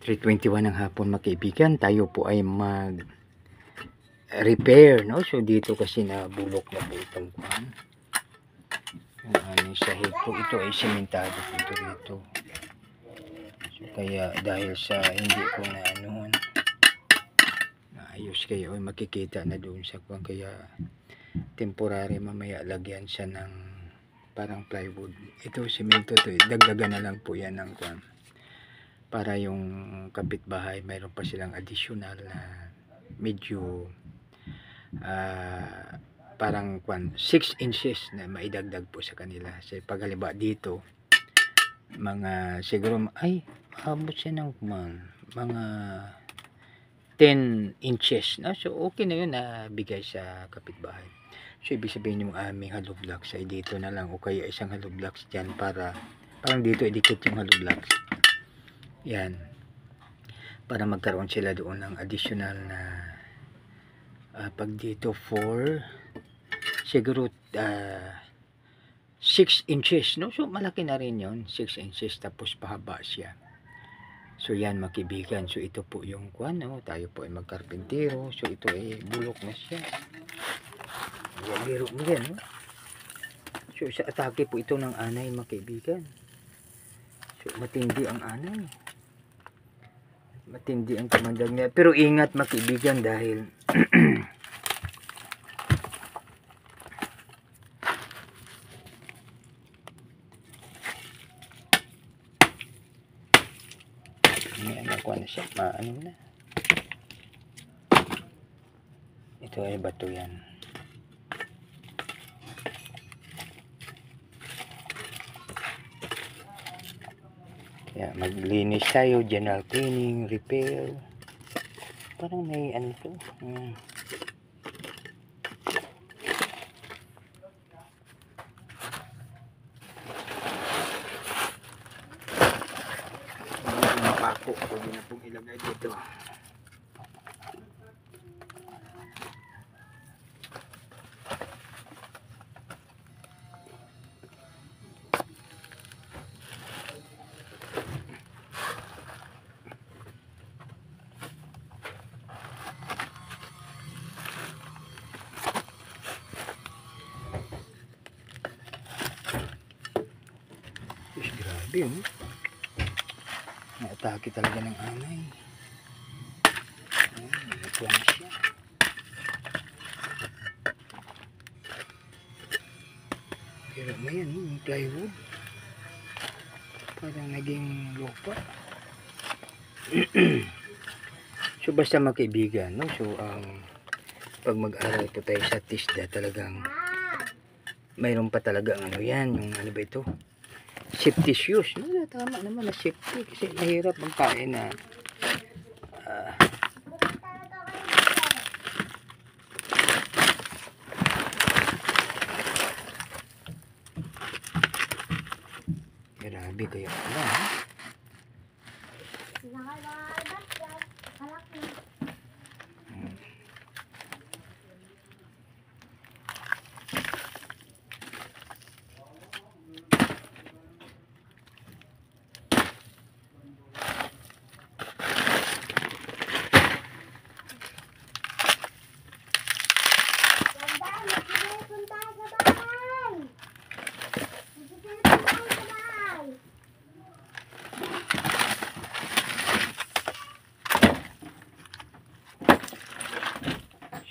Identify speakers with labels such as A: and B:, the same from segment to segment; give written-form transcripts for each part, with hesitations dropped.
A: 3:21 ng hapon mga kaibigan, tayo po ay mag repair, no? So dito kasi nabulok na po itong kwan. Yung aming sahig po, ito ay sementado po ito dito. So kaya dahil sa hindi ko na anuhan naayos, kayo ay makikita na doon sa kwan, kaya temporary mamaya lagyan siya ng parang plywood. Ito semento to, dagdagan na lang po yan ng kwan para yung kapitbahay mayroon pa silang additional na medyo parang 6 inches na maidagdag po sa kanila. So pag halimbawa dito mga siguro ay abot siya ng mga 10 inches na, so okay na yun na bigay sa kapitbahay. So ibig sabihin yung aming hollow blocks ay dito na lang, o kaya isang hollow blocks dyan para parang dito idikit yung hollow blocks yan, para magkaroon sila doon ng additional na pag dito 4 siguro 6 inches, no? So malaki na rin yon, 6 inches tapos pahaba siya. So yan makibigan, so ito po yung kwan, no? Tayo po ay magkarpintero, so ito ay bulok na siya. Biro mo yan, no? So sa atake po ito ng anay makibigan. So matindi ang anay, matindi ang kamandag niya, pero ingat makibigan dahil may nakuha na siya, maano na ito ay bato yan. Kaya maglinis tayo, general cleaning, repair. Parang may ano to. Yung pako, pwede na pong ilagay dito. Grabe yun, naatake talaga ng anay. Ito na siya. Pero ngayon yung plywood parang naging lupa. So basta makaibigan, no? So pag mag-aral po tayo sa TISDA, talagang mayroon pa talaga ang ano yan, yung ano ba ito, safety shoes, no? Tama naman na safety, kasi mahirap magkain na grabe kaya pala, ha?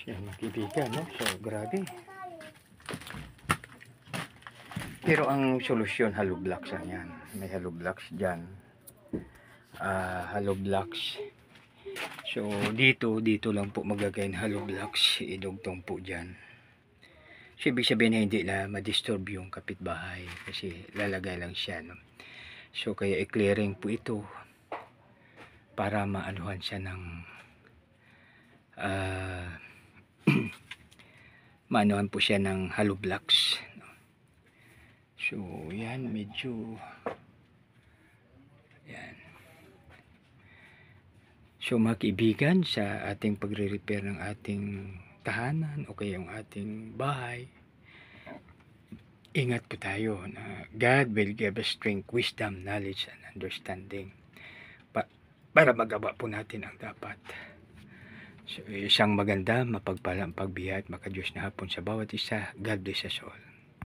A: Makibigan, no? So grabe, pero ang solusyon hollow blocks yan. May hollow blocks dyan, hollow blocks. So dito lang po magagay ng hollow blocks, idugtong po dyan. So ibig sabihin na hindi na ma-disturb yung kapitbahay kasi lalagay lang siya, no? So kaya i-clearing po ito para maanuhan siya ng maanuhan po siya ng hollow blocks, no? So yan, medyo yan. So mga kaibigan, sa ating pagre-repair ng ating tahanan o kaya yung ating bahay, ingat po tayo na God will give us strength, wisdom, knowledge, and understanding para magawa po natin ang dapat. So, isang maganda, mapagpalang pagbiya at makadiyos na hapon sa bawat isa. God bless us all.